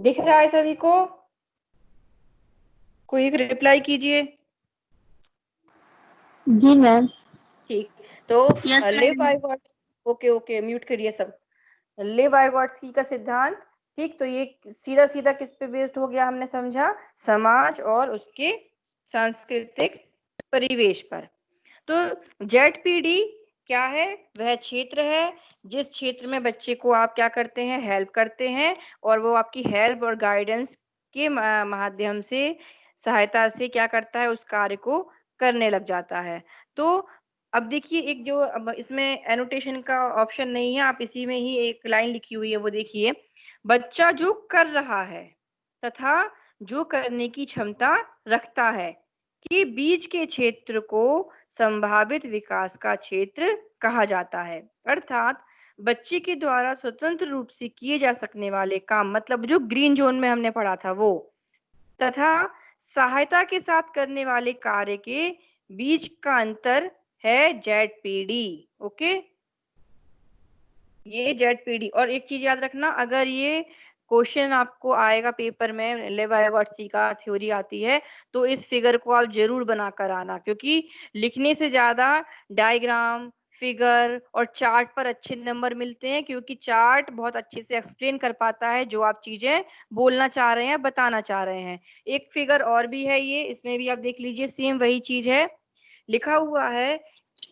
दिख रहा है सभी को? कोई एक रिप्लाई कीजिए। जी मैम। ठीक, तो यस ले मैम। वाइगॉट्स्की, ओके ओके, म्यूट करिए सब। ले वाइगॉट्स्की का सिद्धांत, ठीक, तो ये सीधा सीधा किस पे बेस्ड हो गया, हमने समझा, समाज और उसके सांस्कृतिक परिवेश पर। तो जेडपीडी क्या है? वह क्षेत्र है जिस क्षेत्र में बच्चे को आप क्या करते हैं, हेल्प करते हैं, और वो आपकी हेल्प और गाइडेंस के माध्यम से, सहायता से क्या करता है, उस कार्य को करने लग जाता है। तो अब देखिए, एक जो अब इसमें एनोटेशन का ऑप्शन नहीं है, आप इसी में ही एक लाइन लिखी हुई है, वो देखिए, बच्चा जो कर रहा है तथा जो करने की क्षमता रखता है कि बीच के क्षेत्र को संभावित विकास का क्षेत्र कहा जाता है। अर्थात बच्चे के द्वारा स्वतंत्र रूप से किए जा सकने वाले काम, मतलब जो ग्रीन जोन में हमने पढ़ा था वो, तथा सहायता के साथ करने वाले कार्य के बीच का अंतर है जेडपीडी। ओके, ये जेडपीडी। और एक चीज याद रखना, अगर ये क्वेश्चन आपको आएगा पेपर में, लेवाइगॉट्स्की का थ्योरी आती है, तो इस फिगर को आप जरूर बनाकर आना, क्योंकि लिखने से ज्यादा डायग्राम, फिगर और चार्ट पर अच्छे नंबर मिलते हैं, क्योंकि चार्ट बहुत अच्छे से एक्सप्लेन कर पाता है जो आप चीजें बोलना चाह रहे हैं, बताना चाह रहे हैं। एक फिगर और भी है, ये इसमें भी आप देख लीजिए, सेम वही चीज है, लिखा हुआ है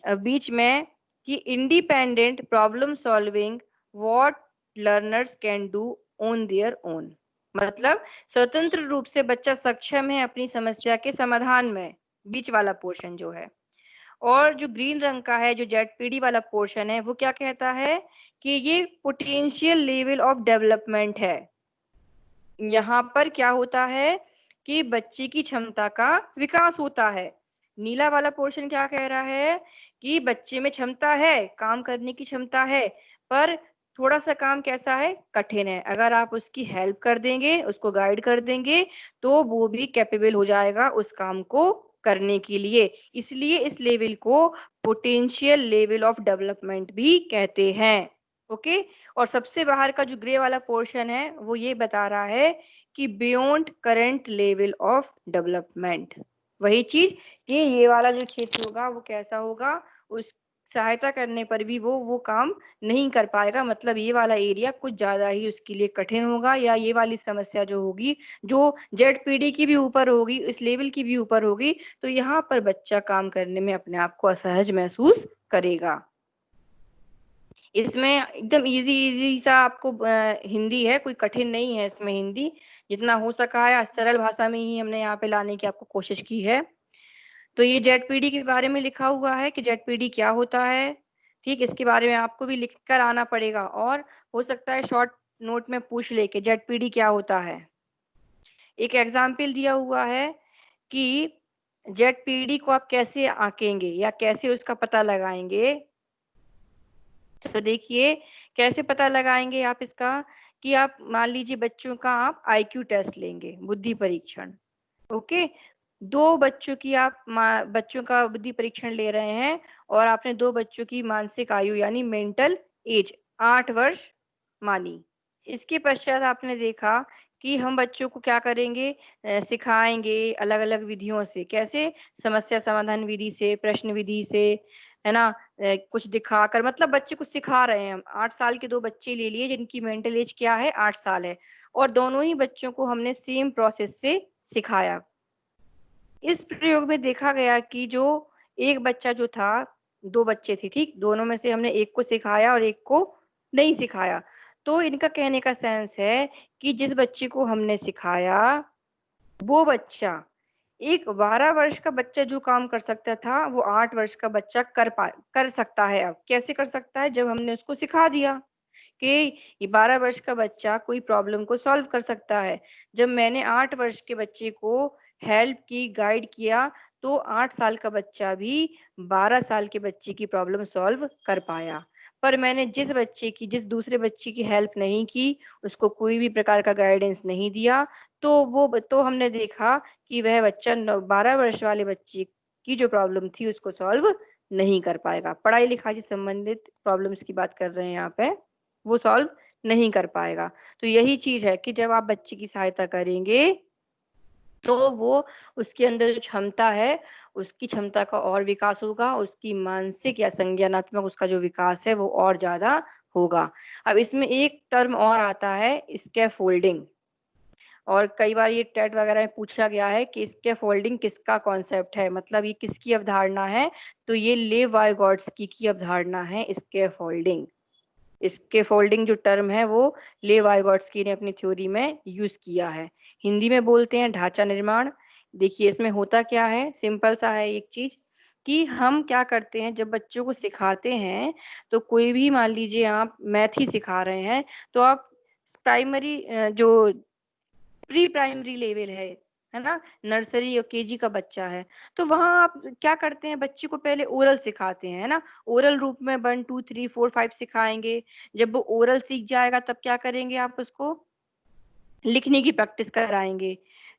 बीच में कि independent problem solving what learners can do on their own, मतलब स्वतंत्र रूप से बच्चा सक्षम है अपनी समस्या के समाधान में, बीच वाला पोर्शन जो है। और जो ग्रीन रंग का है, जो जेडपीडी वाला पोर्शन है, वो क्या कहता है कि ये पोटेंशियल लेवल ऑफ डेवलपमेंट है। यहाँ पर क्या होता है कि बच्चे की क्षमता का विकास होता है। नीला वाला पोर्शन क्या कह रहा है कि बच्चे में क्षमता है, काम करने की क्षमता है, पर थोड़ा सा काम कैसा है, कठिन है। अगर आप उसकी हेल्प कर देंगे, उसको गाइड कर देंगे, तो वो भी कैपेबल हो जाएगा उस काम को करने के लिए। इसलिए इस लेवल को पोटेंशियल लेवल ऑफ डेवलपमेंट भी कहते हैं। ओके, और सबसे बाहर का जो ग्रे वाला पोर्शन है, वो ये बता रहा है कि beyond current level of development. वही चीज कि ये वाला जो क्षेत्र होगा वो कैसा होगा, उस सहायता करने पर भी वो काम नहीं कर पाएगा, मतलब ये वाला एरिया कुछ ज्यादा ही उसके लिए कठिन होगा, या ये वाली समस्या जो होगी, जो जेडपीडी की भी ऊपर होगी, इस लेवल की भी ऊपर होगी, तो यहाँ पर बच्चा काम करने में अपने आप को असहज महसूस करेगा। इसमें एकदम इजी इजी सा आपको हिंदी है, कोई कठिन नहीं है इसमें हिंदी, जितना हो सका है सरल भाषा में ही हमने यहाँ पे लाने की आपको कोशिश की है। तो ये जेडपीडी के बारे में लिखा हुआ है कि जेडपीडी क्या होता है, ठीक, इसके बारे में आपको भी लिख कर आना पड़ेगा, और हो सकता है शॉर्ट नोट में पूछ ले कि जेडपीडी क्या होता है। एक एग्जाम्पल दिया हुआ है कि जेडपीडी को आप कैसे आंकेंगे या कैसे उसका पता लगाएंगे। तो देखिए, कैसे पता लगाएंगे आप इसका, कि आप मान लीजिए बच्चों का आप आईक्यू टेस्ट लेंगे, बुद्धि परीक्षण। ओके, दो बच्चों की आप बच्चों का बुद्धि परीक्षण ले रहे हैं, और आपने दो बच्चों की मानसिक आयु यानी मेंटल एज 8 वर्ष मानी। इसके पश्चात आपने देखा कि हम बच्चों को क्या करेंगे, सिखाएंगे अलग अलग विधियों से, कैसे, समस्या समाधान विधि से, प्रश्न विधि से, है ना, कुछ दिखाकर, मतलब बच्चे कुछ सिखा रहे हैं हम। 8 साल के दो बच्चे ले लिए जिनकी मेंटल एज क्या है, 8 साल है, और दोनों ही बच्चों को हमने सेम प्रोसेस से सिखाया। इस प्रयोग में देखा गया कि जो एक बच्चा जो था, दो बच्चे थे, ठीक, दोनों में से हमने एक को सिखाया और एक को नहीं सिखाया। तो इनका कहने का सेंस है कि जिस बच्चे को हमने सिखाया, वो बच्चा, एक 12 वर्ष का बच्चा जो काम कर सकता था, वो 8 वर्ष का बच्चा कर सकता है। अब कैसे कर सकता है, जब हमने उसको सिखा दिया कि ये 12 वर्ष का बच्चा कोई प्रॉब्लम को सॉल्व कर सकता है। जब मैंने 8 वर्ष के बच्चे को हेल्प की, गाइड किया, तो 8 साल का बच्चा भी 12 साल के बच्चे की प्रॉब्लम सॉल्व कर पाया। पर मैंने जिस दूसरे बच्चे की हेल्प नहीं की, उसको कोई भी प्रकार का गाइडेंस नहीं दिया, तो हमने देखा कि वह बच्चा 12 वर्ष वाले बच्चे की जो प्रॉब्लम थी उसको सॉल्व नहीं कर पाएगा। पढ़ाई लिखाई से संबंधित प्रॉब्लम्स की बात कर रहे हैं यहाँ पे, वो सॉल्व नहीं कर पाएगा। तो यही चीज़ है कि जब आप बच्चे की सहायता करेंगे, तो वो उसके अंदर जो क्षमता है, उसकी क्षमता का और विकास होगा, उसकी मानसिक या संज्ञानात्मक उसका जो विकास है, वो और ज़्यादा होगा। अब इसमें एक टर्म और आता है स्कैफोल्डिंग, और कई बार ये टेट वगैरह में पूछा गया है कि स्कैफोल्डिंग किसका कॉन्सेप्ट है, मतलब ये किसकी अवधारणा है? तो ये लेव वाइगॉट्स्की की अवधारणा है स्कैफोल्डिंग। स्कैफोल्डिंग जो टर्म है वो लेव वाइगॉट्स्की ने अपनी थ्योरी में यूज किया है। हिंदी में बोलते हैं ढांचा निर्माण। देखिए इसमें होता क्या है, सिंपल सा है एक चीज, कि हम क्या करते हैं जब बच्चों को सिखाते हैं, तो कोई भी मान लीजिए आप मैथ ही सिखा रहे हैं, तो आप प्राइमरी जो प्री प्राइमरी लेवल है ना, नर्सरी और केजी का बच्चा है, तो वहां आप क्या करते हैं, बच्चे को पहले ओरल सिखाते हैं, है ना, ओरल रूप में 1 2 3 4 5 सिखाएंगे। जब वो ओरल सीख जाएगा तब क्या करेंगे, आप उसको लिखने की प्रैक्टिस कराएंगे।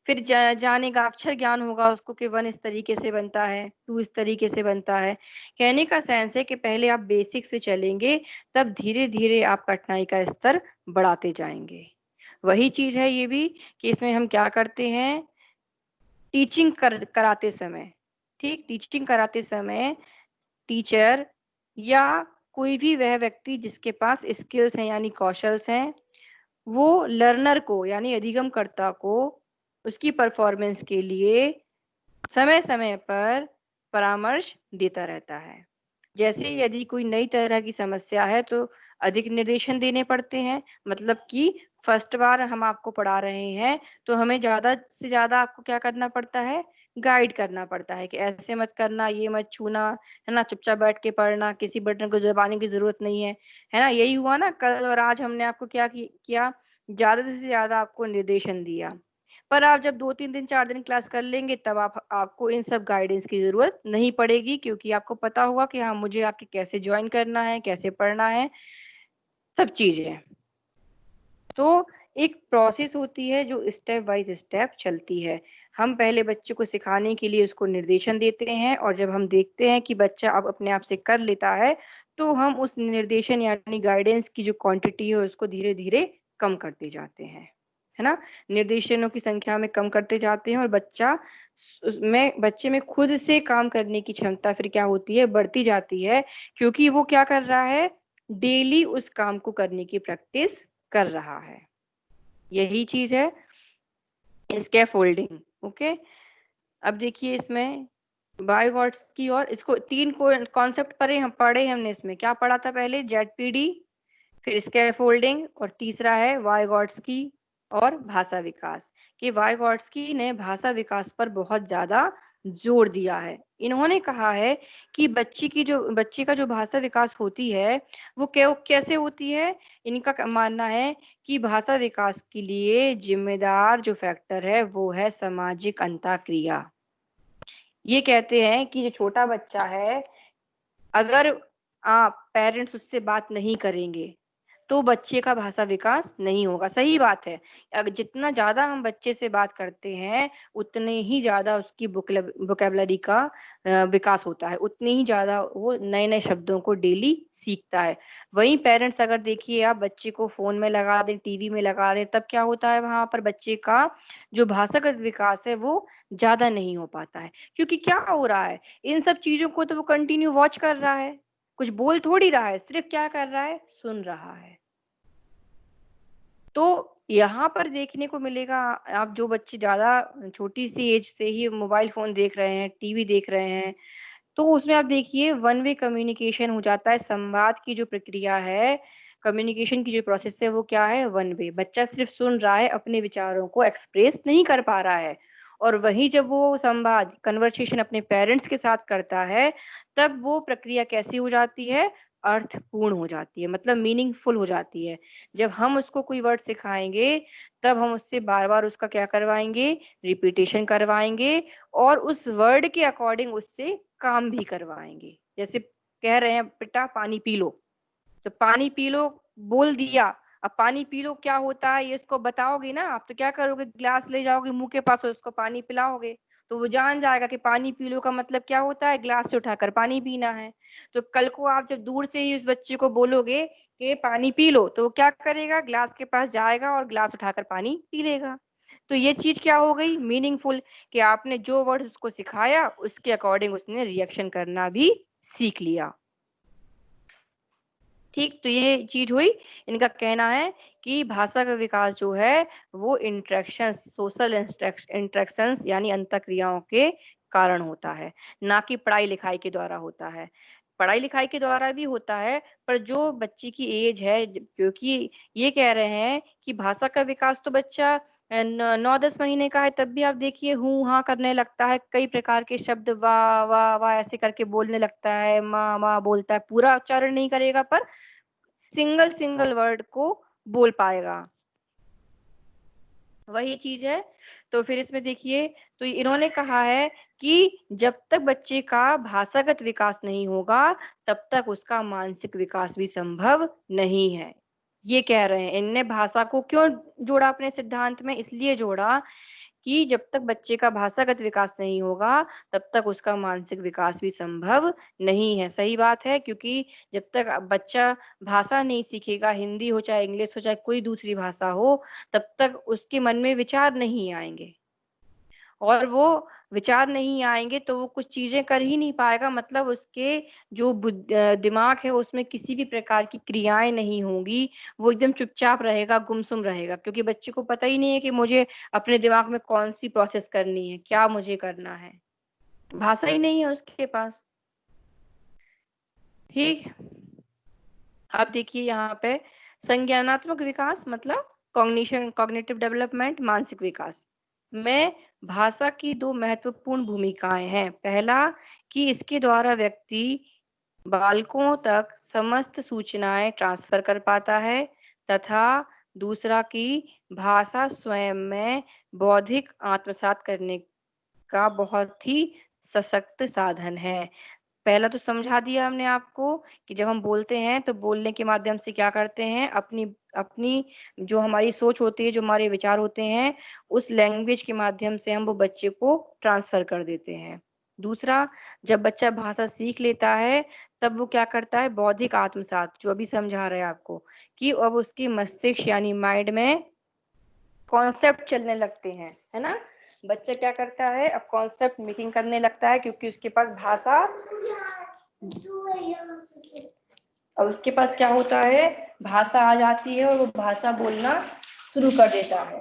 फिर जानेगा, अक्षर ज्ञान होगा उसको कि 1 इस तरीके से बनता है, 2 इस तरीके से बनता है। कहने का सेंस है कि पहले आप बेसिक से चलेंगे, तब धीरे धीरे आप कठिनाई का स्तर बढ़ाते जाएंगे। वही चीज है ये भी, कि इसमें हम क्या करते हैं, टीचिंग कराते समय, ठीक, टीचिंग कराते समय टीचर या कोई भी वह व्यक्ति जिसके पास स्किल्स हैं यानी कौशल्स हैं, वो लर्नर को यानी अधिगमकर्ता को उसकी परफॉर्मेंस के लिए समय समय पर परामर्श देता रहता है। जैसे यदि कोई नई तरह की समस्या है तो अधिक निर्देशन देने पड़ते हैं, मतलब कि फर्स्ट बार हम आपको पढ़ा रहे हैं तो हमें ज्यादा से ज्यादा आपको क्या करना पड़ता है, गाइड करना पड़ता है कि ऐसे मत करना, ये मत छूना, है ना, चुपचाप बैठ के पढ़ना, किसी बटन को दबाने की जरूरत नहीं है ना। यही हुआ ना, कल और आज हमने आपको क्या किया, ज्यादा से ज्यादा आपको निर्देशन दिया। पर आप जब 2 3 दिन 4 दिन क्लास कर लेंगे, तब आपको इन सब गाइडेंस की जरूरत नहीं पड़ेगी, क्योंकि आपको पता होगा कि हाँ मुझे आपके कैसे ज्वाइन करना है, कैसे पढ़ना है, सब चीजें। तो एक प्रोसेस होती है जो स्टेप बाय स्टेप चलती है। हम पहले बच्चे को सिखाने के लिए उसको निर्देशन देते हैं, और जब हम देखते हैं कि बच्चा अब अपने आप से कर लेता है, तो हम उस निर्देशन यानी गाइडेंस की जो क्वांटिटी है उसको धीरे धीरे कम करते जाते हैं, है ना। निर्देशनों की संख्या में कम करते जाते हैं, और बच्चे में खुद से काम करने की क्षमता फिर क्या होती है, बढ़ती जाती है, क्योंकि वो क्या कर रहा है, डेली उस काम को करने की प्रैक्टिस कर रहा है। यही चीज है स्कैफोल्डिंग। ओके, अब देखिए इसमें बायोगॉट्स की, और इसको 3 कॉन्सेप्ट पढ़े हमने। इसमें क्या पढ़ा था, पहले जेडपीडी, फिर स्कैफोल्डिंग, और तीसरा है वाइगॉट्स्की और भाषा विकास। कि वाइगॉट्स्की ने भाषा विकास पर बहुत ज्यादा जोर दिया है। इन्होंने कहा है कि बच्चे का जो भाषा विकास होती है, वो कैसे होती है। इनका मानना है कि भाषा विकास के लिए जिम्मेदार जो फैक्टर है वो है सामाजिक अंतःक्रिया। ये कहते हैं कि जो छोटा बच्चा है, अगर आप पेरेंट्स उससे बात नहीं करेंगे, तो बच्चे का भाषा विकास नहीं होगा। सही बात है, अगर जितना ज्यादा हम बच्चे से बात करते हैं, उतने ही ज्यादा उसकी वोकेबलरी का विकास होता है, उतने ही ज्यादा वो नए नए शब्दों को डेली सीखता है। वहीं पेरेंट्स अगर देखिए आप बच्चे को फोन में लगा दें, टीवी में लगा दें, तब क्या होता है, वहां पर बच्चे का जो भाषागत विकास है वो ज्यादा नहीं हो पाता है। क्योंकि क्या हो रहा है, इन सब चीजों को तो वो कंटिन्यू वॉच कर रहा है, कुछ बोल थोड़ी रहा है, सिर्फ क्या कर रहा है, सुन रहा है। तो यहाँ पर देखने को मिलेगा, आप जो बच्चे ज्यादा छोटी सी एज से ही मोबाइल फोन देख रहे हैं, टीवी देख रहे हैं, तो उसमें आप देखिए वन वे कम्युनिकेशन हो जाता है। संवाद की जो प्रक्रिया है, कम्युनिकेशन की जो प्रोसेस है, वो क्या है, वन वे। बच्चा सिर्फ सुन रहा है, अपने विचारों को एक्सप्रेस नहीं कर पा रहा है। और वही जब वो संवाद कन्वर्सेशन अपने पेरेंट्स के साथ करता है, तब वो प्रक्रिया कैसी हो जाती है, अर्थपूर्ण हो जाती है, मतलब मीनिंगफुल हो जाती है। जब हम उसको कोई वर्ड सिखाएंगे, तब हम उससे बार बार उसका क्या करवाएंगे, रिपीटेशन करवाएंगे, और उस वर्ड के अकॉर्डिंग उससे काम भी करवाएंगे। जैसे कह रहे हैं बेटा पानी पी लो, तो पानी पी लो बोल दिया, अब पानी पी लो क्या होता है ये इसको बताओगे ना, आप तो क्या करोगे, गिलास ले जाओगे मुंह के पास और उसको पानी पिलाओगे, तो वो जान जाएगा कि पानी पी लो का मतलब क्या होता है, गिलास से उठाकर पानी पीना है। तो कल को आप जब दूर से ही उस बच्चे को बोलोगे के पानी पी लो, तो वो क्या करेगा, ग्लास के पास जाएगा और ग्लास उठाकर पानी पी लेगा। तो ये चीज क्या हो गई, मीनिंगफुल, कि आपने जो वर्ड्स उसको सिखाया उसके अकॉर्डिंग उसने रिएक्शन करना भी सीख लिया। ठीक, तो ये चीज हुई। इनका कहना है कि भाषा का विकास जो है वो इंटरेक्शंस, सोशल इंटरेक्शंस यानी अंतःक्रियाओं के कारण होता है, ना कि पढ़ाई लिखाई के द्वारा होता है। पढ़ाई लिखाई के द्वारा भी होता है, पर जो बच्चे की एज है, क्योंकि ये कह रहे हैं कि भाषा का विकास तो बच्चा 9-10 महीने का है तब भी आप देखिए हूँ हाँ करने लगता है, कई प्रकार के शब्द वाह वाह वाह ऐसे करके बोलने लगता है, माँ माँ बोलता है, पूरा उच्चारण नहीं करेगा पर सिंगल सिंगल वर्ड को बोल पाएगा। वही चीज है। तो फिर इसमें देखिए, तो इन्होंने कहा है कि जब तक बच्चे का भाषागत विकास नहीं होगा तब तक उसका मानसिक विकास भी संभव नहीं है। ये कह रहे हैं। इनने भाषा को क्यों जोड़ा अपने सिद्धांत में, इसलिए जोड़ा कि जब तक बच्चे का भाषागत विकास नहीं होगा तब तक उसका मानसिक विकास भी संभव नहीं है। सही बात है, क्योंकि जब तक बच्चा भाषा नहीं सीखेगा, हिंदी हो चाहे इंग्लिश हो चाहे कोई दूसरी भाषा हो, तब तक उसके मन में विचार नहीं आएंगे, और वो विचार नहीं आएंगे तो वो कुछ चीजें कर ही नहीं पाएगा, मतलब उसके जो दिमाग है उसमें किसी भी प्रकार की क्रियाएं नहीं होंगी, वो एकदम चुपचाप रहेगा, गुमसुम रहेगा, क्योंकि बच्चे को पता ही नहीं है कि मुझे अपने दिमाग में कौन सी प्रोसेस करनी है, क्या मुझे करना है, भाषा ही नहीं है उसके पास। ठीक, अब देखिए यहाँ पे संज्ञानात्मक विकास मतलब कॉग्निशन, कॉग्निटिव डेवलपमेंट, मानसिक विकास में भाषा की दो महत्वपूर्ण भूमिकाएं हैं। पहला, कि इसके द्वारा व्यक्ति बालकों तक समस्त सूचनाएं ट्रांसफर कर पाता है, तथा दूसरा कि भाषा स्वयं में बौद्धिक आत्मसात करने का बहुत ही सशक्त साधन है। पहला तो समझा दिया हमने आपको कि जब हम बोलते हैं तो बोलने के माध्यम से क्या करते हैं, अपनी अपनी जो हमारी सोच होती है, जो हमारे विचार होते हैं, उस लैंग्वेज के माध्यम से हम वो बच्चे को ट्रांसफर कर देते हैं। दूसरा, जब बच्चा भाषा सीख लेता है तब वो क्या करता है, बौद्धिक आत्मसात, जो अभी समझा रहे हैं आपको, कि अब उसकी मस्तिष्क यानी माइंड में कॉन्सेप्ट चलने लगते हैं, है ना। बच्चा क्या करता है, अब कॉन्सेप्ट मेकिंग करने लगता है, क्योंकि उसके पास भाषा, अब उसके पास क्या होता है, भाषा आ जाती है और वो भाषा बोलना शुरू कर देता है।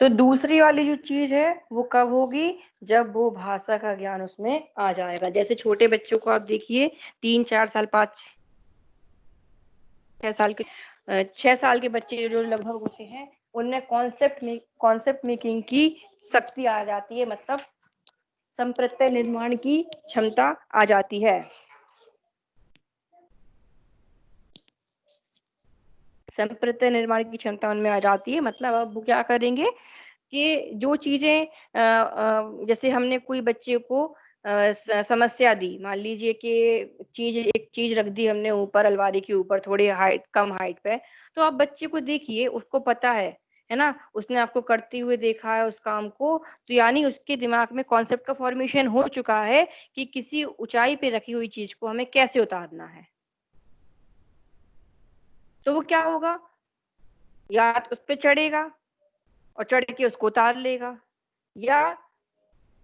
तो दूसरी वाली जो चीज है वो कब होगी, जब वो भाषा का ज्ञान उसमें आ जाएगा। जैसे छोटे बच्चों को आप देखिए, 3-4 साल, 5-6 साल के 6 साल के बच्चे जो लगभग होते हैं, उनमें कॉन्सेप्ट मेकिंग की शक्ति आ जाती है, मतलब संप्रत्यय निर्माण की क्षमता आ जाती है। संप्रत्यय निर्माण की क्षमता उनमें आ जाती है, मतलब अब वो क्या करेंगे कि जो चीजें जैसे हमने कोई बच्चे को समस्या दी, मान लीजिए कि एक चीज रख दी हमने ऊपर अलमारी के ऊपर, थोड़ी हाइट, कम हाइट पे, तो आप बच्चे को देखिए, उसको पता है ना, उसने आपको करते हुए देखा है उस काम को, तो यानी उसके दिमाग में कॉन्सेप्ट का फॉर्मेशन हो चुका है कि किसी ऊंचाई पे रखी हुई चीज को हमें कैसे उतारना है। तो वो क्या होगा, या तो उस पे चढ़ेगा और चढ़ के उसको उतार लेगा, या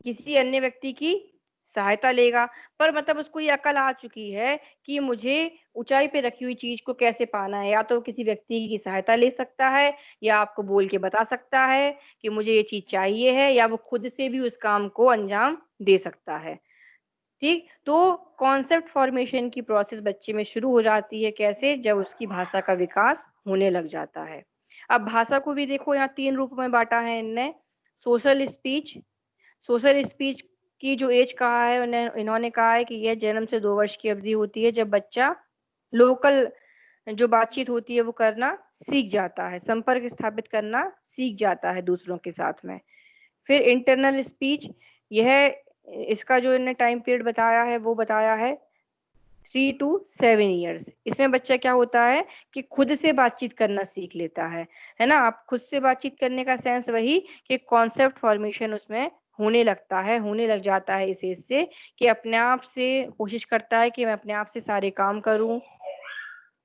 किसी अन्य व्यक्ति की सहायता लेगा। पर मतलब उसको ये अकल आ चुकी है कि मुझे ऊंचाई पे रखी हुई चीज को कैसे पाना है, या तो किसी व्यक्ति की सहायता ले सकता है, या आपको बोल के बता सकता है कि मुझे ये चीज चाहिए है, या वो खुद से भी उस काम को अंजाम दे सकता है। ठीक, तो कॉन्सेप्ट फॉर्मेशन की प्रोसेस बच्चे में शुरू हो जाती है, कैसे, जब उसकी भाषा का विकास होने लग जाता है। अब भाषा को भी देखो, यहाँ 3 रूप में बांटा है इनने। सोशल स्पीच, सोशल स्पीच की जो एज कहा है, इन्होंने कहा है कि यह जन्म से 2 वर्ष की अवधि होती है, जब बच्चा लोकल जो बातचीत होती है वो करना सीख जाता है, संपर्क स्थापित करना सीख जाता है दूसरों के साथ में। फिर इंटरनल स्पीच, यह इसका जो इन्होंने टाइम पीरियड बताया है वो बताया है 3 to 7 years। इसमें बच्चा क्या होता है कि खुद से बातचीत करना सीख लेता है ना। आप खुद से बातचीत करने का सेंस वही कि कॉन्सेप्ट फॉर्मेशन उसमें होने लगता है, होने लग जाता है इस एज से कि अपने आप से कोशिश करता है कि मैं अपने आप से सारे काम करूँ,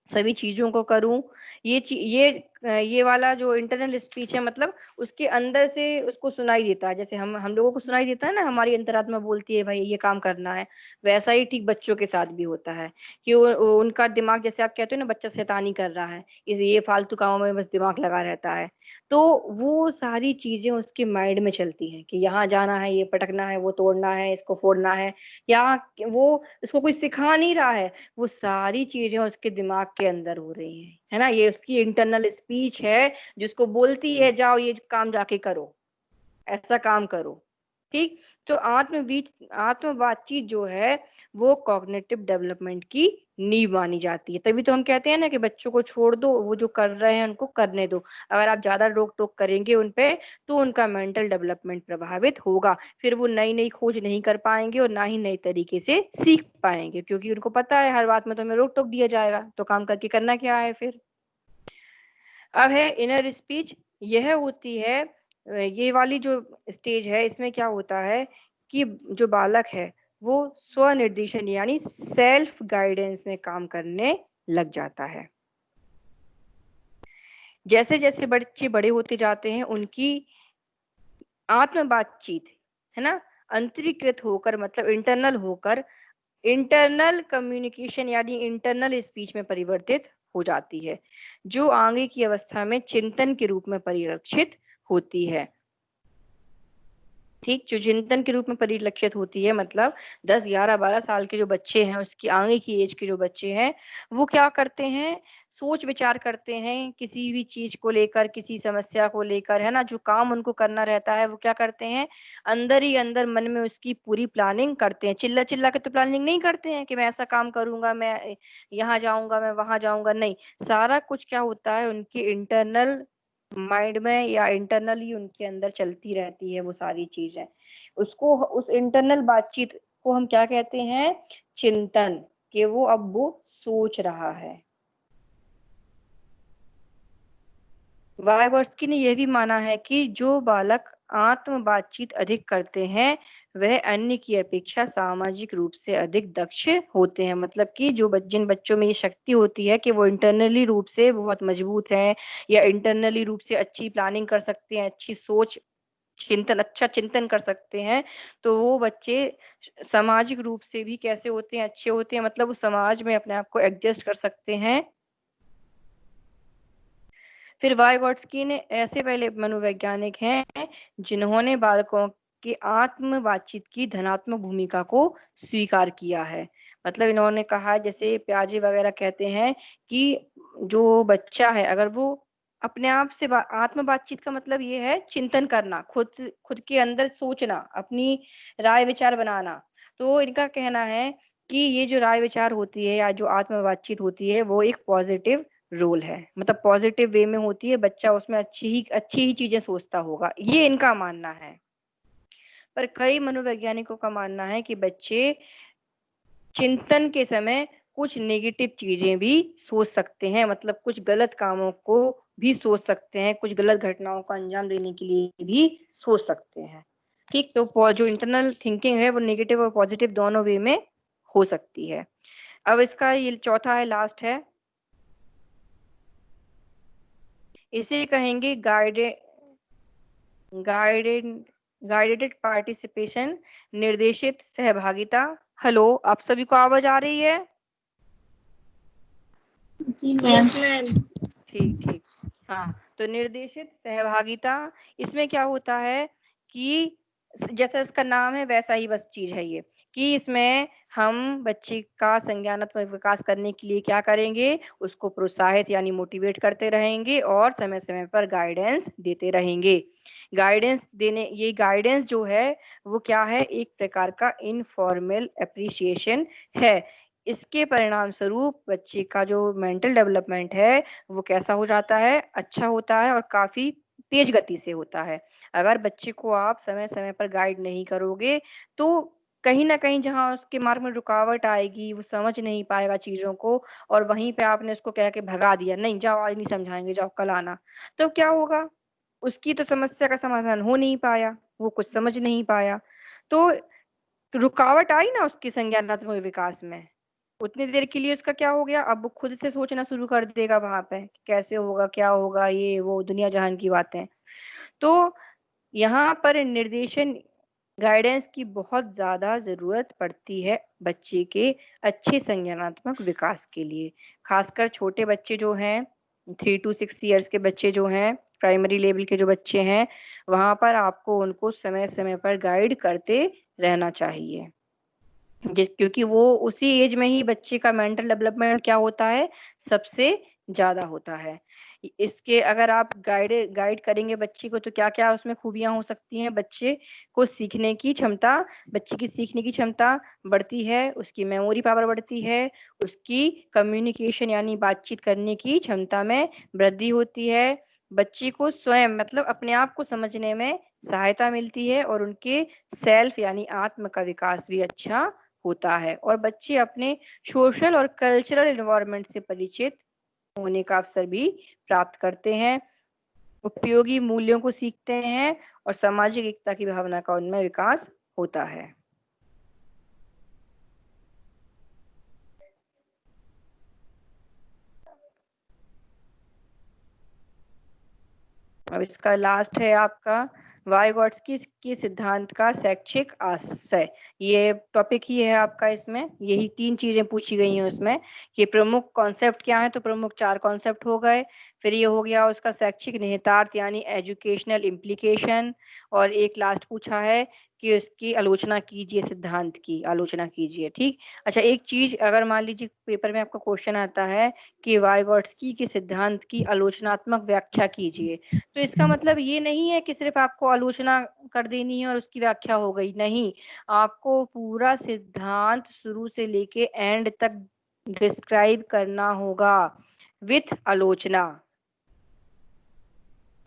सभी चीज़ों को करूँ। ये वाला जो इंटरनल स्पीच है मतलब उसके अंदर से उसको सुनाई देता है। जैसे हम लोगों को सुनाई देता है ना, हमारी अंतरात्मा बोलती है भाई ये काम करना है, वैसा ही ठीक बच्चों के साथ भी होता है कि उनका दिमाग, जैसे आप कहते हो ना बच्चा शैतानी कर रहा है, इस ये फालतू कामों में बस दिमाग लगा रहता है। तो वो सारी चीज़ें उसके माइंड में चलती हैं कि यहाँ जाना है, ये पटकना है, वो तोड़ना है, इसको फोड़ना है, या वो उसको कोई सिखा नहीं रहा है, वो सारी चीजें उसके दिमाग के अंदर हो रही हैं, है ना। ये उसकी इंटरनल स्पीच है जिसको बोलती है जाओ ये काम जाके करो, ऐसा काम करो। ठीक। तो आत्म बातचीत जो है वो कॉग्निटिव डेवलपमेंट की नींव मानी जाती है। तभी तो हम कहते हैं ना कि बच्चों को छोड़ दो, वो जो कर रहे हैं उनको करने दो। अगर आप ज्यादा रोक टोक करेंगे उन पे तो उनका मेंटल डेवलपमेंट प्रभावित होगा, फिर वो नई नई खोज नहीं कर पाएंगे और ना ही नए तरीके से सीख पाएंगे, क्योंकि उनको पता है हर बात में तो हमें रोक टोक दिया जाएगा, तो काम करके करना क्या है फिर। अब है इनर स्पीच। यह होती है ये वाली जो स्टेज है, इसमें क्या होता है कि जो बालक है वो स्वनिर्देशन यानी सेल्फ गाइडेंस में काम करने लग जाता है। जैसे जैसे बच्चे बड़े होते जाते हैं उनकी आत्म बातचीत, है ना, अंतरीकृत होकर मतलब इंटरनल होकर इंटरनल कम्युनिकेशन यानी इंटरनल स्पीच में परिवर्तित हो जाती है, जो आगे की अवस्था में चिंतन के रूप में परिलक्षित होती है। ठीक, जो चिंतन के रूप में परिलक्षित होती है मतलब 10, 11, 12 साल के जो बच्चे हैं, उसकी आगे की एज के जो बच्चे हैं, वो क्या करते हैं, सोच विचार करते हैं किसी भी चीज को लेकर, किसी समस्या को लेकर, है ना। जो काम उनको करना रहता है वो क्या करते हैं, अंदर ही अंदर मन में उसकी पूरी प्लानिंग करते हैं। चिल्ला चिल्ला के तो प्लानिंग नहीं करते हैं कि मैं ऐसा काम करूंगा, मैं यहाँ जाऊंगा, मैं वहां जाऊंगा, नहीं। सारा कुछ क्या होता है उनके इंटरनल माइंड में या इंटरनली उनके अंदर चलती रहती है वो सारी चीजें। उसको उस इंटरनल बातचीत को हम क्या कहते हैं, चिंतन, कि वो अब वो सोच रहा है। वाइगोत्स्की ने यह भी माना है कि जो बालक आत्म बातचीत अधिक करते हैं वह अन्य की अपेक्षा सामाजिक रूप से अधिक दक्ष होते हैं। मतलब कि जिन बच्चों में ये शक्ति होती है कि वो इंटरनली रूप से बहुत मजबूत हैं या इंटरनली रूप से अच्छी प्लानिंग कर सकते हैं, अच्छी सोच अच्छा चिंतन कर सकते हैं, तो वो बच्चे सामाजिक रूप से भी कैसे होते हैं, अच्छे होते हैं। मतलब वो समाज में अपने आप को एडजस्ट कर सकते हैं। फिर वाइगोट्स्की ने ऐसे पहले मनोवैज्ञानिक हैं जिन्होंने बालकों की आत्म बातचीत की धनात्मक भूमिका को स्वीकार किया है। मतलब इन्होंने कहा, जैसे प्याजे वगैरह कहते हैं कि जो बच्चा है अगर वो अपने आप से आत्म बातचीत का मतलब ये है चिंतन करना, खुद खुद के अंदर सोचना, अपनी राय विचार बनाना। तो इनका कहना है कि ये जो राय विचार होती है या जो आत्म बातचीत होती है वो एक पॉजिटिव रोल है, मतलब पॉजिटिव वे में होती है, बच्चा उसमें अच्छी ही चीजें सोचता होगा, ये इनका मानना है। पर कई मनोवैज्ञानिकों का मानना है कि बच्चे चिंतन के समय कुछ नेगेटिव चीजें भी सोच सकते हैं, मतलब कुछ गलत कामों को भी सोच सकते हैं, कुछ गलत घटनाओं को अंजाम देने के लिए भी सोच सकते हैं। ठीक, तो जो इंटरनल थिंकिंग है वो नेगेटिव और पॉजिटिव दोनों वे में हो सकती है। अब इसका ये चौथा है, लास्ट है, इसे कहेंगे गाइडेड गाइडेड पार्टिसिपेशन, निर्देशित सहभागिता। हेलो, आप सभी को आवाज आ रही है? जी मैम। ठीक ठीक। हाँ, तो निर्देशित सहभागिता, इसमें क्या होता है कि जैसा इसका नाम है वैसा ही बस चीज है ये, कि इसमें हम बच्चे का संज्ञानात्मक विकास करने के लिए क्या करेंगे, उसको प्रोत्साहित यानी मोटिवेट करते रहेंगे और समय समय पर गाइडेंस देते रहेंगे। ये गाइडेंस जो है वो क्या है, एक प्रकार का इनफॉर्मल अप्रिसिएशन है। इसके परिणाम स्वरूप बच्चे का जो मेंटल डेवलपमेंट है वो कैसा हो जाता है, अच्छा होता है और काफी तेज गति से होता है। अगर बच्चे को आप समय समय पर गाइड नहीं करोगे तो कहीं ना कहीं जहां उसके मार्ग में रुकावट आएगी, वो समझ नहीं पाएगा चीजों को, और वहीं पे आपने उसको कह के भगा दिया, नहीं जाओ आज नहीं समझाएंगे, जाओ कल आना, तो क्या होगा, उसकी तो समस्या का समाधान हो नहीं पाया। वो कुछ समझ नहीं पाया। तो रुकावट आई ना उसके संज्ञानात्मक विकास में, उतनी देर के लिए उसका क्या हो गया, अब वो खुद से सोचना शुरू कर देगा वहां पे कैसे होगा, क्या होगा, ये वो दुनिया जहान की बातें। तो यहाँ पर निर्देशन, गाइडेंस की बहुत ज्यादा जरूरत पड़ती है बच्चे के अच्छे संज्ञानात्मक विकास के लिए। खासकर छोटे बच्चे जो हैं, 3 to 6 years के बच्चे जो हैं, प्राइमरी लेवल के जो बच्चे हैं, वहां पर आपको उनको समय समय पर गाइड करते रहना चाहिए। क्योंकि वो उसी एज में ही बच्चे का मेंटल डेवलपमेंट क्या होता है, सबसे ज्यादा होता है। इसके अगर आप गाइड करेंगे बच्चे को तो क्या क्या उसमें खूबियां हो सकती हैं, बच्चे को सीखने की क्षमता, बच्चे की सीखने की क्षमता बढ़ती है, उसकी मेमोरी पावर बढ़ती है, उसकी कम्युनिकेशन यानी बातचीत करने की क्षमता में वृद्धि होती है, बच्चे को स्वयं मतलब अपने आप को समझने में सहायता मिलती है, और उनके सेल्फ यानी आत्म का विकास भी अच्छा होता है, और बच्चे अपने सोशल और कल्चरल एनवायरनमेंट से परिचित होने का अवसर भी प्राप्त करते हैं, उपयोगी मूल्यों को सीखते हैं, और सामाजिक एकता की भावना का उनमें विकास होता है। अब इसका लास्ट है आपका वाइगॉट्स्की की सिद्धांत का शैक्षिक आशय। ये टॉपिक ही है आपका, इसमें यही 3 चीजें पूछी गई हैं उसमें कि प्रमुख कॉन्सेप्ट क्या है, तो प्रमुख 4 कॉन्सेप्ट हो गए। फिर ये हो गया उसका शैक्षिक निहितार्थ यानी एजुकेशनल इम्प्लीकेशन, और एक लास्ट पूछा है कि उसकी आलोचना कीजिए, सिद्धांत की आलोचना कीजिए। ठीक, अच्छा एक चीज अगर मान लीजिए पेपर में आपका क्वेश्चन आता है कि वाइगॉट्स्की के सिद्धांत की आलोचनात्मक व्याख्या कीजिए, तो इसका मतलब ये नहीं है कि सिर्फ आपको आलोचना कर देनी है और उसकी व्याख्या हो गई, नहीं, आपको पूरा सिद्धांत शुरू से लेके एंड तक डिस्क्राइब करना होगा विथ आलोचना।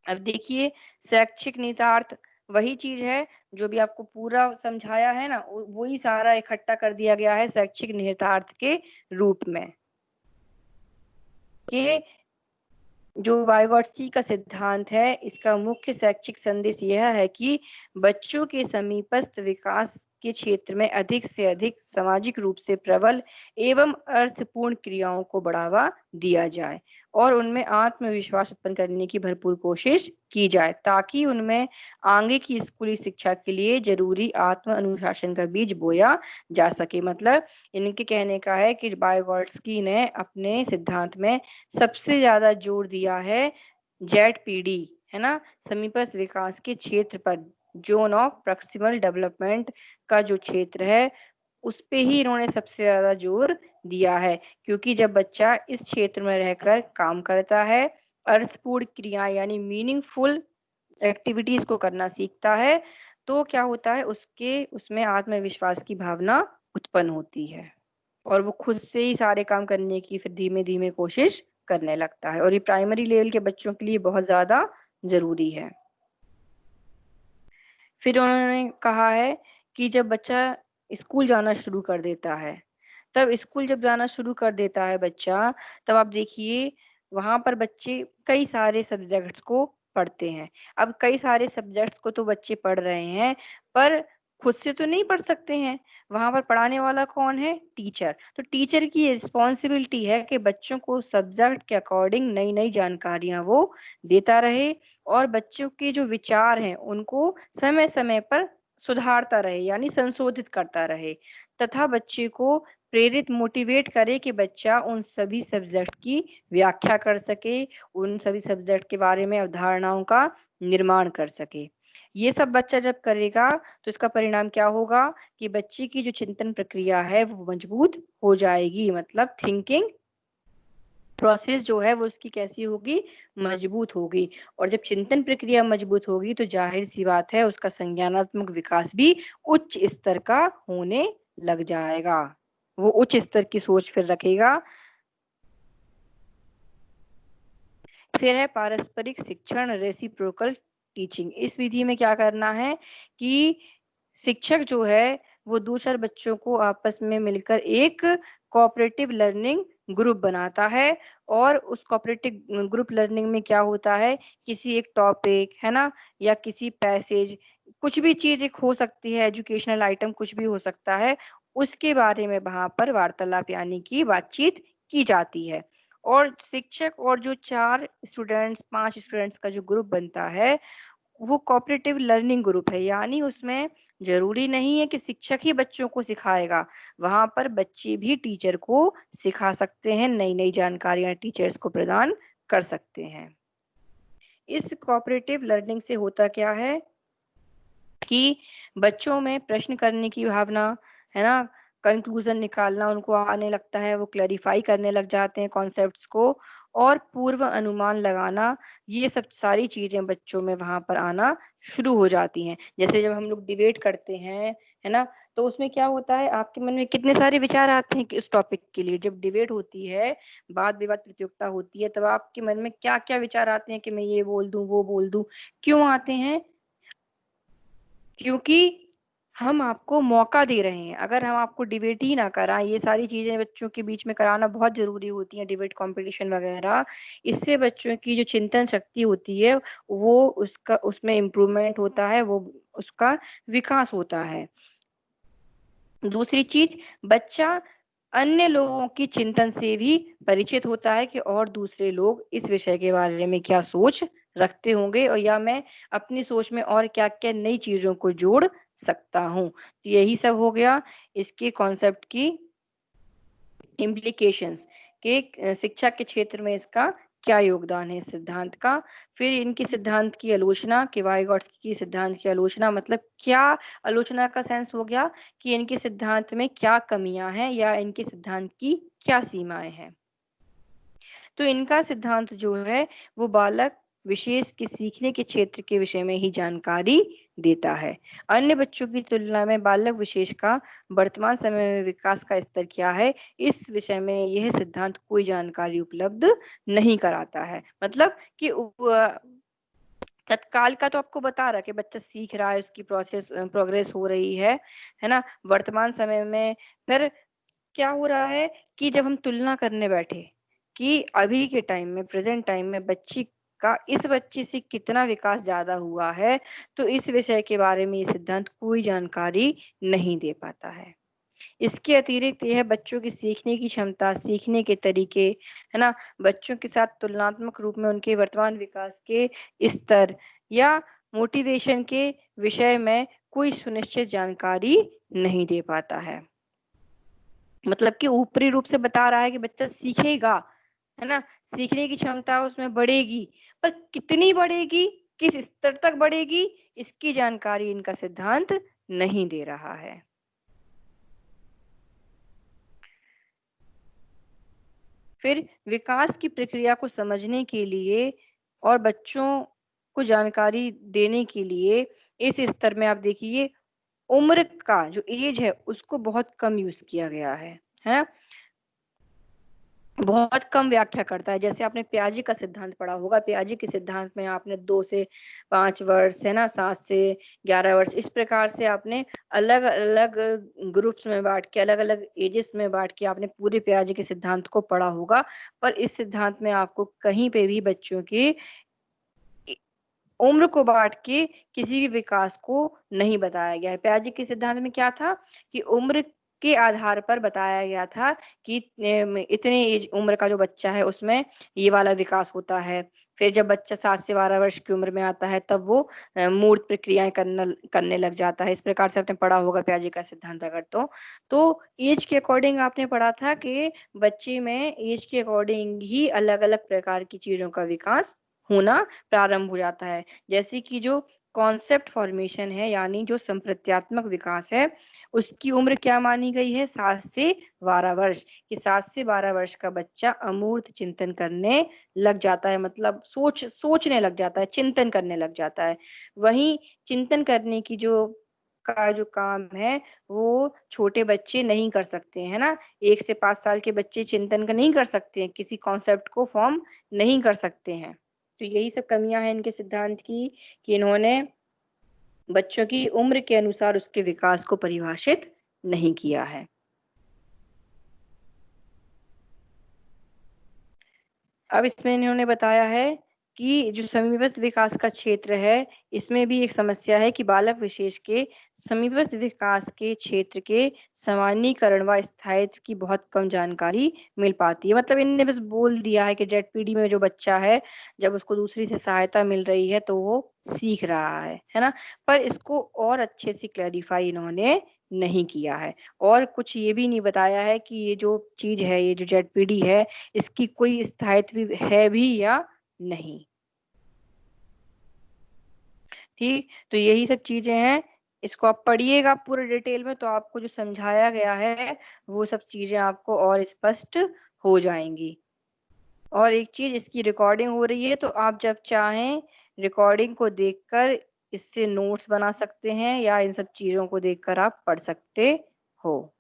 अब देखिए, शैक्षिक निहितार्थ वही चीज है जो भी आपको पूरा समझाया है ना, वही सारा इकट्ठा कर दिया गया है शैक्षिक निहितार्थ के रूप में कि जो वाइगॉट्स्की का सिद्धांत है, इसका मुख्य शैक्षिक संदेश यह है कि बच्चों के समीपस्थ विकास के क्षेत्र में अधिक से अधिक सामाजिक रूप से प्रबल एवं अर्थपूर्ण क्रियाओं को बढ़ावा दिया जाए, और उनमें आत्मविश्वास उत्पन्न करने की भरपूर कोशिश की जाए, ताकि उनमें आगे की स्कूली शिक्षा के लिए जरूरी आत्म अनुशासन का बीज बोया जा सके। मतलब इनके कहने का है कि वाइगॉट्स्की ने अपने सिद्धांत में सबसे ज्यादा जोर दिया है जेड है ना, समीपस्थ विकास के क्षेत्र पर, जोन ऑफ प्रॉक्सिमल डेवलपमेंट का जो क्षेत्र है उस पे ही इन्होंने सबसे ज्यादा जोर दिया है, क्योंकि जब बच्चा इस क्षेत्र में रहकर काम करता है, अर्थपूर्ण क्रिया यानी मीनिंगफुल एक्टिविटीज को करना सीखता है, तो क्या होता है, उसके उसमें आत्मविश्वास की भावना उत्पन्न होती है, और वो खुद से ही सारे काम करने की फिर धीमे धीमे कोशिश करने लगता है, और ये प्राइमरी लेवल के बच्चों के लिए बहुत ज्यादा जरूरी है। फिर उन्होंने कहा है कि जब बच्चा स्कूल जाना शुरू कर देता है, तब स्कूल जब जाना शुरू कर देता है बच्चा, तब आप देखिए वहां पर बच्चे कई सारे सब्जेक्ट्स को पढ़ते हैं। अब कई सारे सब्जेक्ट्स को तो बच्चे पढ़ रहे हैं, पर खुद से तो नहीं पढ़ सकते हैं, वहां पर पढ़ाने वाला कौन है, टीचर। तो टीचर की रिस्पॉन्सिबिलिटी है कि बच्चों को सब्जेक्ट के अकॉर्डिंग नई नई जानकारियां वो देता रहे, और बच्चों के जो विचार हैं उनको समय समय पर सुधारता रहे यानी संशोधित करता रहे, तथा बच्चे को प्रेरित मोटिवेट करे कि बच्चा उन सभी सब्जेक्ट की व्याख्या कर सके, उन सभी सब्जेक्ट के बारे में अवधारणाओं का निर्माण कर सके। ये सब बच्चा जब करेगा तो इसका परिणाम क्या होगा कि बच्चे की जो चिंतन प्रक्रिया है वो मजबूत हो जाएगी, मतलब थिंकिंग प्रोसेस जो है वो उसकी कैसी होगी, मजबूत होगी, और जब चिंतन प्रक्रिया मजबूत होगी तो जाहिर सी बात है उसका संज्ञानात्मक विकास भी उच्च स्तर का होने लग जाएगा, वो उच्च स्तर की सोच फिर रखेगा। फिर है पारस्परिक शिक्षण रेसिप्रोकल टीचिंग। इस विधि में क्या करना है कि शिक्षक जो है वो 2-4 बच्चों को आपस में मिलकर एक कोऑपरेटिव लर्निंग ग्रुप बनाता है, और उस कोऑपरेटिव ग्रुप लर्निंग में क्या होता है, किसी एक टॉपिक है ना या किसी पैसेज कुछ भी चीज एक हो सकती है, एजुकेशनल आइटम कुछ भी हो सकता है, उसके बारे में वहां पर वार्तालाप यानी कि बातचीत की जाती है। और शिक्षक और जो 4 स्टूडेंट्स 5 स्टूडेंट्स का जो ग्रुप बनता है, वो कोऑपरेटिव लर्निंग ग्रुप है, यानी उसमें जरूरी नहीं है कि शिक्षक ही बच्चों को सिखाएगा, वहां पर बच्चे भी टीचर को सिखा सकते हैं, नई नई जानकारियां टीचर्स को प्रदान कर सकते हैं। इस कोऑपरेटिव लर्निंग से होता क्या है कि बच्चों में प्रश्न करने की भावना, है ना, कंक्लूजन निकालना उनको आने लगता है, वो क्लैरिफाई करने लग जाते हैं कॉन्सेप्ट्स को, और पूर्व अनुमान लगाना, ये सब सारी चीजें बच्चों में वहां पर आना शुरू हो जाती हैं। जैसे जब हम लोग डिबेट करते हैं, है ना, तो उसमें क्या होता है, आपके मन में कितने सारे विचार आते हैं कि उस टॉपिक के लिए। जब डिबेट होती है, वाद विवाद प्रतियोगिता होती है, तब आपके मन में क्या क्या विचार आते हैं कि मैं ये बोल दूं, वो बोल दूं। क्यों आते हैं? क्योंकि हम आपको मौका दे रहे हैं। अगर हम आपको डिबेट ही ना कराएं, ये सारी चीजें बच्चों के बीच में कराना बहुत जरूरी होती है, डिबेट कंपटीशन वगैरह, इससे बच्चों की जो चिंतन शक्ति होती है, वो उसका उसमें इम्प्रूवमेंट होता है, वो उसका विकास होता है। दूसरी चीज, बच्चा अन्य लोगों की चिंतन से भी परिचित होता है कि और दूसरे लोग इस विषय के बारे में क्या सोच रखते होंगे, और या मैं अपनी सोच में और क्या क्या नई चीजों को जोड़ सकता हूँ। तो यही सब हो गया इसके कॉन्सेप्ट की इम्प्लीकेशंस के शिक्षा के क्षेत्र में इसका क्या योगदान है इस सिद्धांत का। फिर इनकी सिद्धांत की आलोचना, कि वाइगॉट्स्की की सिद्धांत की आलोचना मतलब क्या, आलोचना का सेंस हो गया कि इनके सिद्धांत में क्या कमियां हैं या इनके सिद्धांत की क्या सीमाएं हैं। तो इनका सिद्धांत जो है वो बालक विशेष के सीखने के क्षेत्र के विषय में ही जानकारी देता है। अन्य बच्चों की तुलना में बालक विशेष का वर्तमान समय में विकास का स्तर क्या है, इस विषय में यह सिद्धांत कोई जानकारी उपलब्ध नहीं कराता है। मतलब कि तत्काल का तो आपको बता रहा है कि बच्चा सीख रहा है, उसकी प्रोग्रेस हो रही है ना, वर्तमान समय में। फिर क्या हो रहा है कि जब हम तुलना करने बैठे कि अभी के टाइम में, प्रेजेंट टाइम में बच्ची का इस बच्ची से कितना विकास ज्यादा हुआ है, तो इस विषय के बारे में ये सिद्धांत कोई जानकारी नहीं दे पाता है। इसके अतिरिक्त यह बच्चों की सीखने की क्षमता, सीखने के तरीके, है ना, बच्चों के साथ तुलनात्मक रूप में उनके वर्तमान विकास के स्तर या मोटिवेशन के विषय में कोई सुनिश्चित जानकारी नहीं दे पाता है। मतलब कि ऊपरी रूप से बता रहा है कि बच्चा सीखेगा, है ना, सीखने की क्षमता उसमें बढ़ेगी, पर कितनी बढ़ेगी, किस स्तर तक बढ़ेगी, इसकी जानकारी इनका सिद्धांत नहीं दे रहा है। फिर विकास की प्रक्रिया को समझने के लिए और बच्चों को जानकारी देने के लिए इस स्तर में आप देखिए, उम्र का जो एज है उसको बहुत कम यूज किया गया है ना, बहुत कम व्याख्या करता है। जैसे आपने पियाजे का सिद्धांत पढ़ा होगा, पियाजे के सिद्धांत में आपने 2 से 5 वर्ष, है ना, 7 से 11 वर्ष, इस प्रकार से आपने अलग अलग ग्रुप्स में बांट के, अलग अलग एजेस में बांट के आपने पूरे पियाजे के सिद्धांत को पढ़ा होगा। पर इस सिद्धांत में आपको कहीं पे भी बच्चों की उम्र को बांट के किसी भी विकास को नहीं बताया गया है। पियाजे के सिद्धांत में क्या था कि उम्र के आधार पर बताया गया था कि इतने एज उम्र का जो बच्चा है उसमें ये वाला विकास होता है। फिर जब बच्चा 7 से 12 वर्ष की उम्र में आता है तब वो मूर्त प्रक्रियाएं करने लग जाता है। इस प्रकार से आपने पढ़ा होगा पियाजे का सिद्धांत अगर तो एज के अकॉर्डिंग आपने पढ़ा था कि बच्चे में एज के अकॉर्डिंग ही अलग अलग प्रकार की चीजों का विकास होना प्रारंभ हो जाता है। जैसे कि जो कॉन्सेप्ट फॉर्मेशन है, यानी जो संप्रत्यात्मक विकास है, उसकी उम्र क्या मानी गई है, 7 से 12 वर्ष। कि 7 से 12 वर्ष का बच्चा अमूर्त चिंतन करने लग जाता है, मतलब सोचने लग जाता है, चिंतन करने लग जाता है। वहीं चिंतन करने की जो काम है वो छोटे बच्चे नहीं कर सकते हैं ना। 1 से 5 साल के बच्चे चिंतन का नहीं कर सकते हैं, किसी कॉन्सेप्ट को फॉर्म नहीं कर सकते हैं। तो यही सब कमियां हैं इनके सिद्धांत की, कि इन्होंने बच्चों की उम्र के अनुसार उसके विकास को परिभाषित नहीं किया है। अब इसमें इन्होंने बताया है कि जो समीपस्थ विकास का क्षेत्र है, इसमें भी एक समस्या है कि बालक विशेष के समीपस्थ विकास के क्षेत्र के सामान्यीकरण व स्थायित्व की बहुत कम जानकारी मिल पाती है। मतलब इन्होंने बस बोल दिया है कि जेडपीडी में जो बच्चा है, जब उसको दूसरी से सहायता मिल रही है तो वो सीख रहा है ना, पर इसको और अच्छे से क्लैरिफाई इन्होंने नहीं किया है। और कुछ ये भी नहीं बताया है कि ये जो चीज है, ये जो जेडपीडी है, इसकी कोई स्थायित्व है भी या नहीं। ठीक, तो यही सब चीजें हैं, इसको आप पढ़िएगा पूरे डिटेल में, तो आपको जो समझाया गया है वो सब चीजें आपको और स्पष्ट हो जाएंगी। और एक चीज, इसकी रिकॉर्डिंग हो रही है, तो आप जब चाहें रिकॉर्डिंग को देखकर इससे नोट्स बना सकते हैं, या इन सब चीजों को देखकर आप पढ़ सकते हो।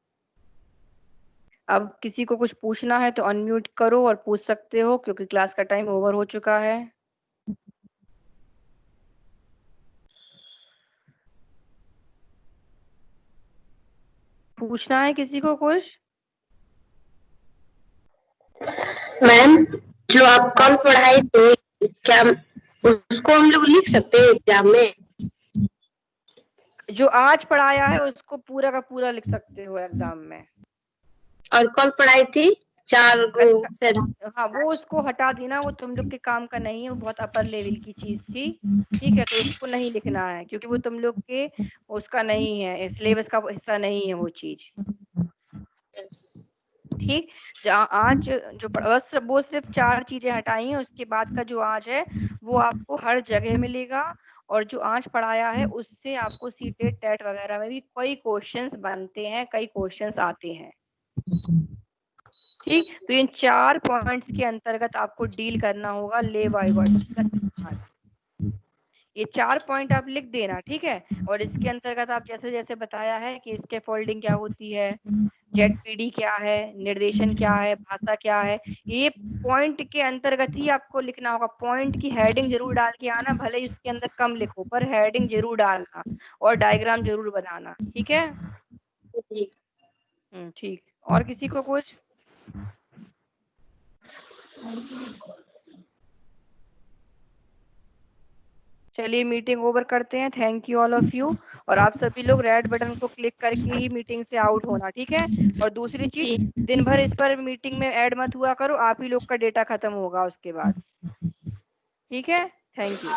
अब किसी को कुछ पूछना है तो अनम्यूट करो और पूछ सकते हो, क्योंकि क्लास का टाइम ओवर हो चुका है। पूछना है किसी को कुछ? मैम, जो आप कल पढ़ाए थे, क्या उसको हम लोग लिख सकते हैं एग्जाम में? जो आज पढ़ाया है उसको पूरा का पूरा लिख सकते हो एग्जाम में। और कल पढ़ाई थी 4 गो शायद। हाँ, वो उसको हटा देना, वो तुम लोग के काम का नहीं है, वो बहुत अपर लेवल की चीज थी। ठीक है, तो उसको नहीं लिखना है, क्योंकि वो तुम लोग के उसका नहीं है, सिलेबस का हिस्सा नहीं है वो चीज। ठीक, आज जो बस वो सिर्फ 4 चीजें हटाई हैं, उसके बाद का जो आज है वो आपको हर जगह मिलेगा। और जो आज पढ़ाया है उससे आपको सीटेट टेट वगैरह में भी कई क्वेश्चंस बनते हैं, कई क्वेश्चंस आते हैं। ठीक, तो इन 4 पॉइंट्स के अंतर्गत आपको डील करना होगा लेव-वाइगॉट्स्की का सिद्धांत। ये 4 पॉइंट आप लिख देना, ठीक है। और इसके अंतर्गत आप जैसे जैसे बताया है कि इसके फोल्डिंग क्या होती है, जेडपीडी क्या है, निर्देशन क्या है, भाषा क्या है, ये पॉइंट के अंतर्गत ही आपको लिखना होगा। पॉइंट की हेडिंग जरूर डाल के आना, भले ही उसके अंदर कम लिखो, पर हेडिंग जरूर डालना और डायग्राम जरूर बनाना, ठीक है। ठीक, और किसी को कुछ? चलिए मीटिंग ओवर करते हैं। Thank you all of you. और आप सभी लोग रेड बटन को क्लिक करके ही मीटिंग से आउट होना, ठीक है। और दूसरी चीज, दिन भर इस पर मीटिंग में ऐड मत हुआ करो, आप ही लोग का डेटा खत्म होगा उसके बाद, ठीक है। Thank you.